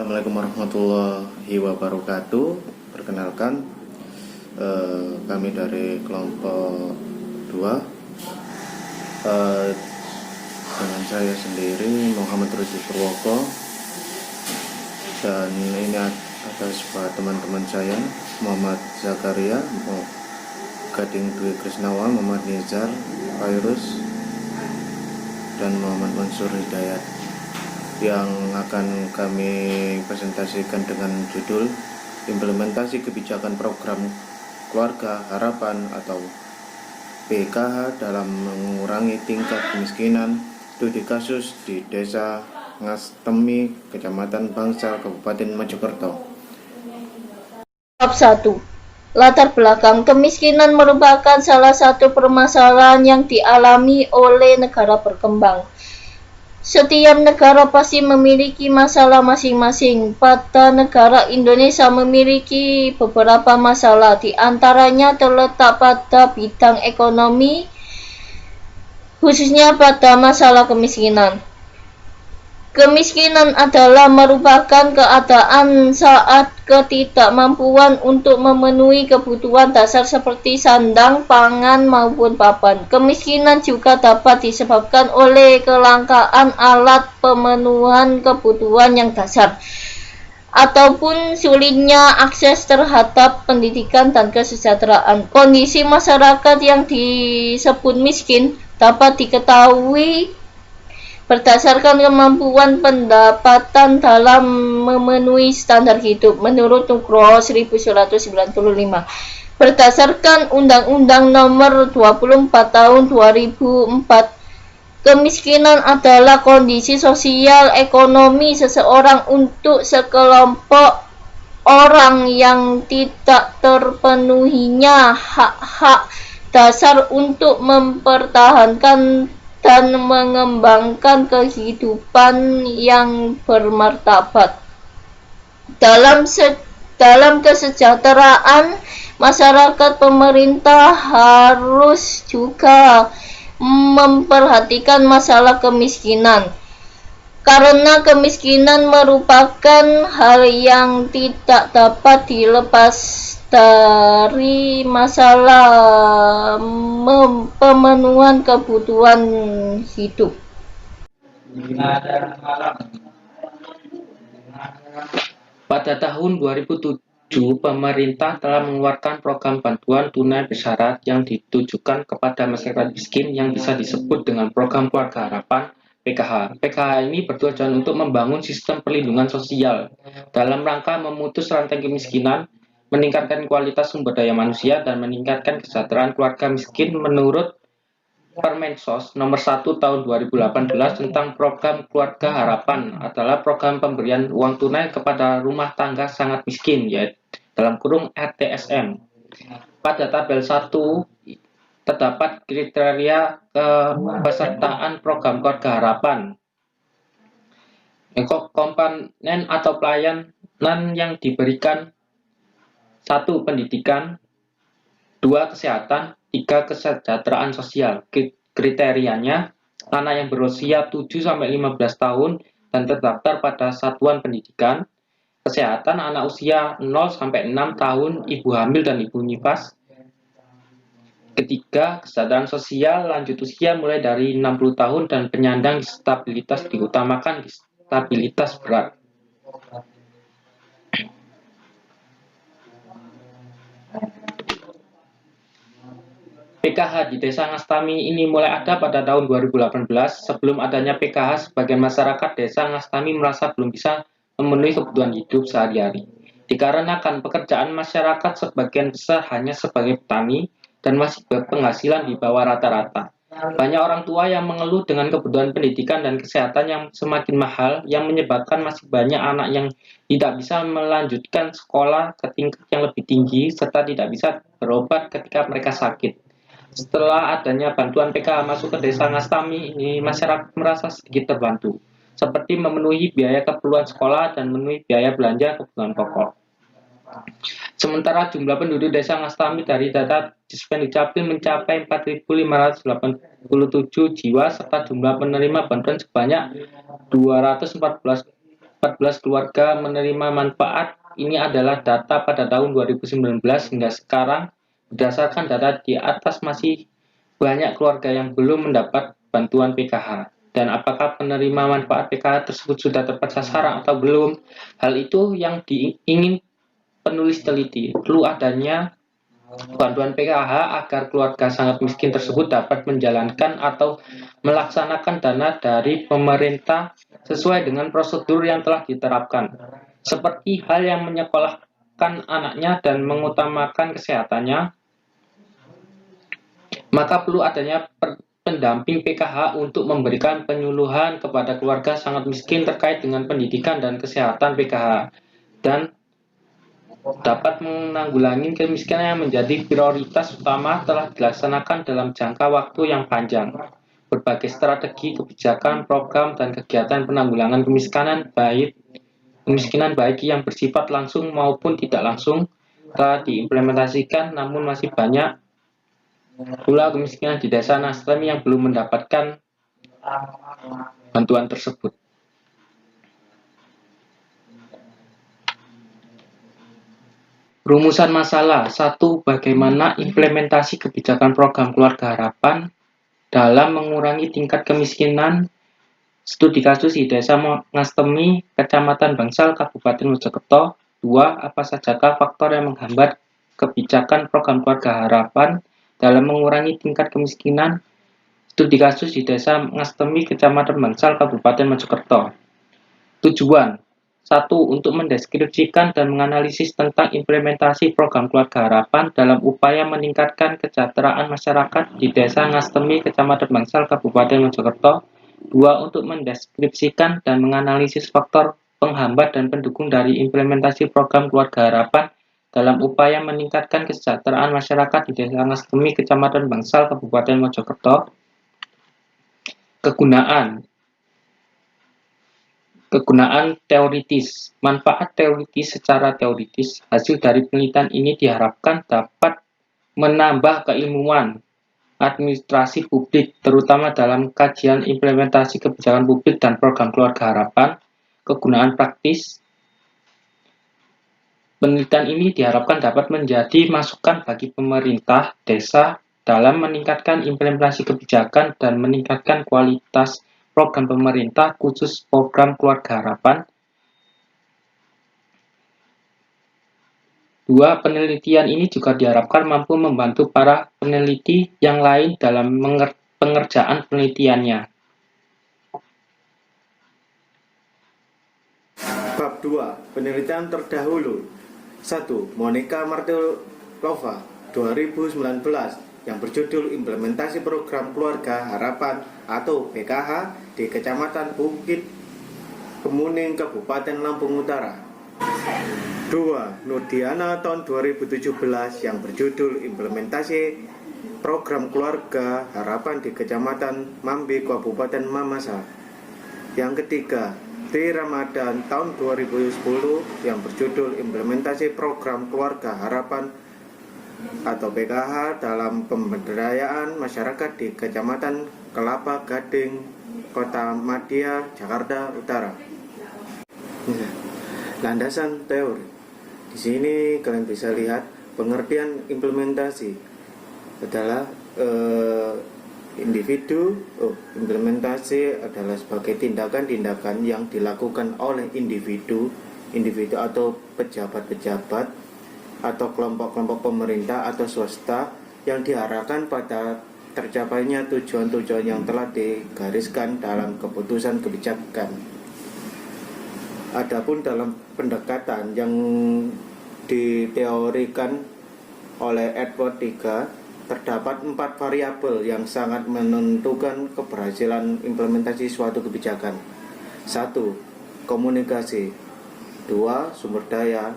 Assalamualaikum warahmatullahi wabarakatuh. Perkenalkan, kami dari kelompok 2, dengan saya sendiri Muhammad Rudi Purwoko, dan ini ada sebuah teman-teman saya, Muhammad Zakaria, Gading Dwi Krisnawa, Muhammad Nizar Virus, dan Muhammad Mansur Hidayat, yang akan kami presentasikan dengan judul Implementasi Kebijakan Program Keluarga Harapan atau PKH dalam mengurangi tingkat kemiskinan studi kasus di Desa Ngastemi, Kecamatan Bangsal, Kabupaten Mojokerto. Bab 1. Latar belakang. Kemiskinan merupakan salah satu permasalahan yang dialami oleh negara berkembang. Setiap negara pasti memiliki masalah masing-masing. Pada negara Indonesia memiliki beberapa masalah, di antaranya terletak pada bidang ekonomi, khususnya pada masalah kemiskinan. Kemiskinan adalah merupakan keadaan saat ketidakmampuan untuk memenuhi kebutuhan dasar seperti sandang, pangan, maupun papan. Kemiskinan juga dapat disebabkan oleh kelangkaan alat pemenuhan kebutuhan yang dasar, ataupun sulitnya akses terhadap pendidikan dan kesejahteraan. Kondisi masyarakat yang disebut miskin dapat diketahui berdasarkan kemampuan pendapatan dalam memenuhi standar hidup. Menurut Nugroho 1995, berdasarkan Undang-Undang Nomor 24 Tahun 2004, kemiskinan adalah kondisi sosial ekonomi seseorang untuk sekelompok orang yang tidak terpenuhinya hak-hak dasar untuk mempertahankan dan mengembangkan kehidupan yang bermartabat. Dalam kesejahteraan masyarakat, pemerintah harus juga memperhatikan masalah kemiskinan, karena kemiskinan merupakan hal yang tidak dapat dilepas dari masalah pemenuhan kebutuhan hidup. Pada tahun 2007, pemerintah telah mengeluarkan program bantuan tunai bersyarat yang ditujukan kepada masyarakat miskin yang bisa disebut dengan Program Keluarga Harapan PKH. PKH ini bertujuan untuk membangun sistem perlindungan sosial dalam rangka memutus rantai kemiskinan, meningkatkan kualitas sumber daya manusia, dan meningkatkan kesejahteraan keluarga miskin menurut Permensos Nomor 1 Tahun 2018 tentang Program Keluarga Harapan adalah program pemberian uang tunai kepada rumah tangga sangat miskin, yaitu dalam kurung RTSM. Pada tabel 1 terdapat kriteria kepesertaan program Keluarga Harapan. Komponen atau pelayanan yang diberikan: 1. Pendidikan, 2. Kesehatan, 3. Kesejahteraan sosial. Kriterianya, anak yang berusia 7-15 tahun dan terdaftar pada satuan pendidikan. Kesehatan, anak usia 0-6 tahun, ibu hamil dan ibu nifas. Ketiga, kesejahteraan sosial, lanjut usia mulai dari 60 tahun dan penyandang disabilitas, diutamakan disabilitas berat. PKH di Desa Ngastami ini mulai ada pada tahun 2018. Sebelum adanya PKH, sebagian masyarakat Desa Ngastami merasa belum bisa memenuhi kebutuhan hidup sehari-hari. Dikarenakan pekerjaan masyarakat sebagian besar hanya sebagai petani dan masih berpenghasilan di bawah rata-rata. Banyak orang tua yang mengeluh dengan kebutuhan pendidikan dan kesehatan yang semakin mahal, yang menyebabkan masih banyak anak yang tidak bisa melanjutkan sekolah ke tingkat yang lebih tinggi, serta tidak bisa berobat ketika mereka sakit. Setelah adanya bantuan PKH masuk ke Desa Ngastami ini, masyarakat merasa sedikit terbantu, seperti memenuhi biaya keperluan sekolah dan memenuhi biaya belanja kebutuhan pokok. Sementara jumlah penduduk Desa Ngastami dari data Dispendicapil mencapai 4.587 jiwa, serta jumlah penerima bantuan sebanyak 214 14 keluarga menerima manfaat. Ini adalah data pada tahun 2019 hingga sekarang. Berdasarkan data di atas masih banyak keluarga yang belum mendapat bantuan PKH. Dan apakah penerima manfaat PKH tersebut sudah tepat sasaran atau belum? Hal itu yang ingin penulis teliti. Perlu adanya bantuan PKH agar keluarga sangat miskin tersebut dapat menjalankan atau melaksanakan dana dari pemerintah sesuai dengan prosedur yang telah diterapkan, seperti hal yang menyekolahkan anaknya dan mengutamakan kesehatannya. Maka perlu adanya pendamping PKH untuk memberikan penyuluhan kepada keluarga sangat miskin terkait dengan pendidikan dan kesehatan PKH, dan dapat menanggulangi kemiskinan yang menjadi prioritas utama telah dilaksanakan dalam jangka waktu yang panjang. Berbagai strategi, kebijakan, program, dan kegiatan penanggulangan kemiskinan baik yang bersifat langsung maupun tidak langsung telah diimplementasikan, namun masih banyak pula kemiskinan di desa Nastami yang belum mendapatkan bantuan tersebut. Rumusan masalah. 1. Bagaimana implementasi kebijakan program Keluarga Harapan dalam mengurangi tingkat kemiskinan? Studi kasus di Desa Ngastemi, Kecamatan Bangsal, Kabupaten Mojokerto. 2. Apa sajakah faktor yang menghambat kebijakan program Keluarga Harapan dalam mengurangi tingkat kemiskinan? Studi kasus di Desa Ngastemi, Kecamatan Bangsal, Kabupaten Mojokerto. Tujuan. 1. Untuk mendeskripsikan dan menganalisis tentang implementasi program Keluarga Harapan dalam upaya meningkatkan kesejahteraan masyarakat di Desa Ngastemi, Kecamatan Bangsal, Kabupaten Mojokerto. 2. Untuk mendeskripsikan dan menganalisis faktor penghambat dan pendukung dari implementasi program Keluarga Harapan dalam upaya meningkatkan kesejahteraan masyarakat di Desa Ngastemi, Kecamatan Bangsal, Kabupaten Mojokerto. Kegunaan teoritis. Manfaat teoritis. Secara teoritis, hasil dari penelitian ini diharapkan dapat menambah keilmuan administrasi publik, terutama dalam kajian implementasi kebijakan publik dan program Keluarga Harapan. Kegunaan praktis. Penelitian ini diharapkan dapat menjadi masukan bagi pemerintah desa dalam meningkatkan implementasi kebijakan dan meningkatkan kualitas program pemerintah, khusus program Keluarga Harapan. 2. Penelitian ini juga diharapkan mampu membantu para peneliti yang lain dalam pengerjaan penelitiannya. Bab 2. Penelitian terdahulu. 1. Monica Martelova 2019 yang berjudul Implementasi Program Keluarga Harapan atau PKH di Kecamatan Bukit Kemuning, Kabupaten Lampung Utara. 2. Nurdiana tahun 2017 yang berjudul Implementasi Program Keluarga Harapan di Kecamatan Mambi, Kabupaten Mamasa. Yang ketiga, Tri Ramadan tahun 2010 yang berjudul Implementasi Program Keluarga Harapan atau PKH dalam pemberdayaan masyarakat di Kecamatan Kelapa Gading, Kota Madia, Jakarta Utara. Landasan teori. Di sini kalian bisa lihat pengertian implementasi adalah implementasi adalah sebagai tindakan-tindakan yang dilakukan oleh individu atau pejabat-pejabat atau kelompok-kelompok pemerintah atau swasta yang diarahkan pada tercapainya tujuan-tujuan yang telah digariskan dalam keputusan kebijakan. Adapun dalam pendekatan yang diteorikan oleh Edward Tiga, terdapat 4 variabel yang sangat menentukan keberhasilan implementasi suatu kebijakan. 1. Komunikasi. 2. Sumber daya.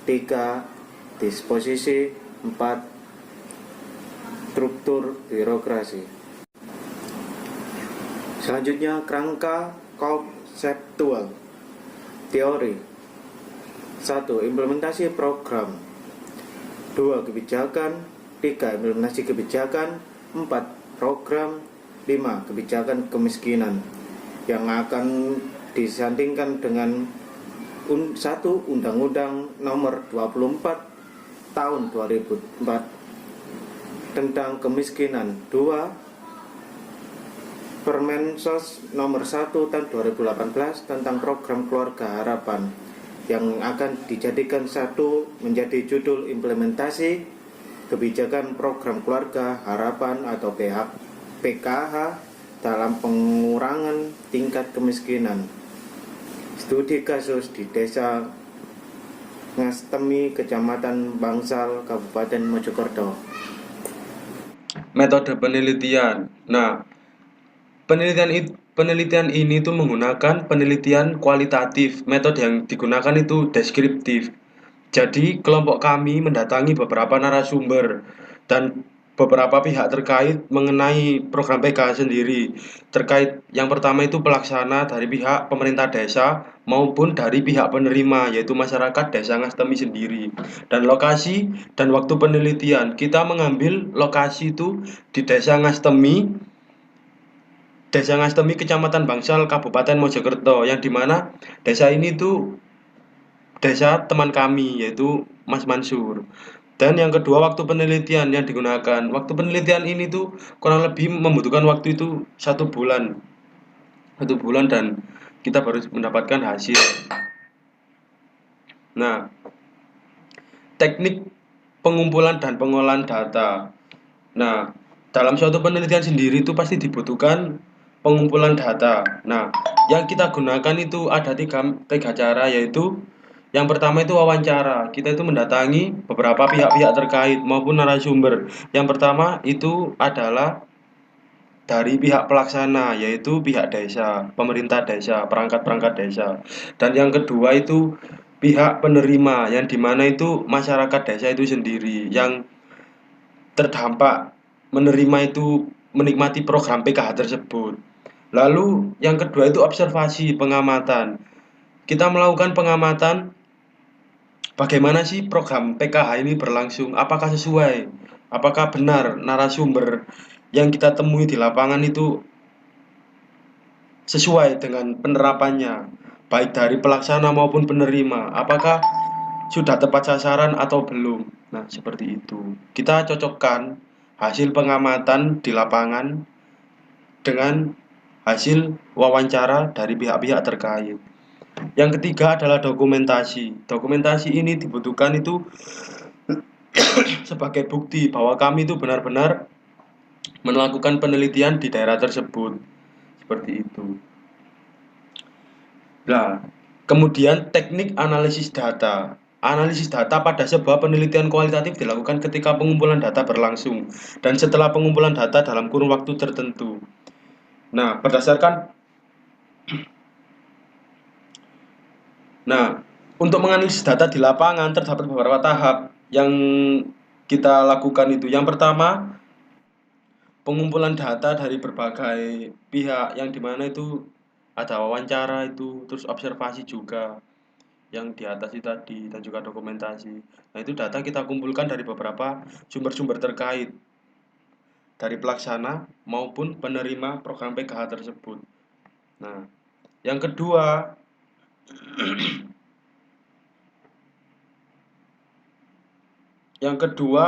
3. Disposisi. 4. Struktur birokrasi. Selanjutnya, kerangka konseptual. Teori. 1. Implementasi program. 2. Kebijakan. 3. Implementasi kebijakan. 4. Program. 5. Kebijakan kemiskinan yang akan disandingkan dengan Undang-Undang Nomor 24 Tahun 2004 tentang kemiskinan, 2 Permensos Nomor 1 Tahun 2018 tentang program Keluarga Harapan, yang akan dijadikan satu menjadi judul implementasi kebijakan program Keluarga Harapan atau PKH dalam pengurangan tingkat kemiskinan. Studi kasus di Desa Ngastemi, Kecamatan Bangsal, Kabupaten Mojokerto. Metode penelitian. Nah, penelitian ini tuh menggunakan penelitian kualitatif. Metode yang digunakan itu deskriptif. Jadi, kelompok kami mendatangi beberapa narasumber dan beberapa pihak terkait mengenai program PKH sendiri. Terkait yang pertama itu pelaksana dari pihak pemerintah desa maupun dari pihak penerima, yaitu masyarakat Desa Ngastemi sendiri. Dan lokasi dan waktu penelitian, kita mengambil lokasi itu di Desa Ngastemi, Kecamatan Bangsal, Kabupaten Mojokerto, yang dimana desa ini tuh desa teman kami, yaitu Mas Mansur. Dan yang kedua, waktu penelitian yang digunakan. Waktu penelitian ini tuh kurang lebih membutuhkan waktu itu 1 bulan. 1 bulan dan kita baru mendapatkan hasil. Nah, teknik pengumpulan dan pengolahan data. Nah, dalam suatu penelitian sendiri itu pasti dibutuhkan pengumpulan data. Nah, yang kita gunakan itu ada tiga cara, yaitu yang pertama itu wawancara. Kita itu mendatangi beberapa pihak-pihak terkait maupun narasumber. Yang pertama itu adalah dari pihak pelaksana, yaitu pihak desa, pemerintah desa, perangkat-perangkat desa. Dan yang kedua itu pihak penerima, yang dimana itu masyarakat desa itu sendiri yang terdampak menerima itu menikmati program PKH tersebut. Lalu yang kedua itu observasi, pengamatan. Kita melakukan pengamatan bagaimana sih program PKH ini berlangsung, apakah sesuai, apakah benar narasumber yang kita temui di lapangan itu sesuai dengan penerapannya, baik dari pelaksana maupun penerima, apakah sudah tepat sasaran atau belum. Nah, seperti itu. Kita cocokkan hasil pengamatan di lapangan dengan hasil wawancara dari pihak-pihak terkait. Yang ketiga adalah dokumentasi. Dokumentasi ini dibutuhkan itu sebagai bukti bahwa kami itu benar-benar melakukan penelitian di daerah tersebut. Seperti itu. Nah, kemudian teknik analisis data. Analisis data pada sebuah penelitian kualitatif dilakukan ketika pengumpulan data berlangsung dan setelah pengumpulan data dalam kurun waktu tertentu. Nah, untuk menganalisis data di lapangan terdapat beberapa tahap yang kita lakukan itu. Yang pertama, pengumpulan data dari berbagai pihak, yang dimana itu ada wawancara itu, terus observasi juga yang di atas itu tadi, dan juga dokumentasi. Nah, itu data kita kumpulkan dari beberapa sumber-sumber terkait, dari pelaksana maupun penerima program PKH tersebut. Nah, yang kedua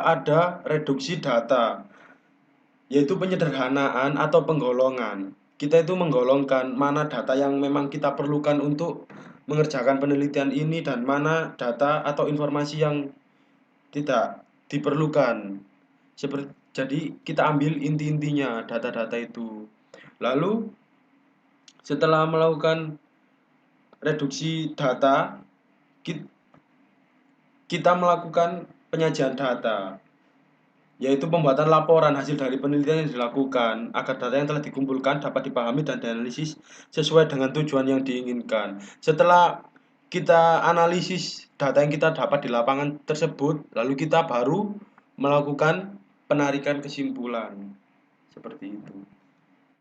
ada reduksi data, yaitu penyederhanaan atau penggolongan. Kita itu menggolongkan mana data yang memang kita perlukan untuk mengerjakan penelitian ini dan mana data atau informasi yang tidak diperlukan. Jadi kita ambil inti-intinya data-data itu. Lalu setelah melakukan reduksi data, kita melakukan penyajian data, yaitu pembuatan laporan hasil dari penelitian yang dilakukan agar data yang telah dikumpulkan dapat dipahami dan dianalisis sesuai dengan tujuan yang diinginkan. Setelah kita analisis data yang kita dapat di lapangan tersebut, lalu kita baru melakukan penarikan kesimpulan. Seperti itu.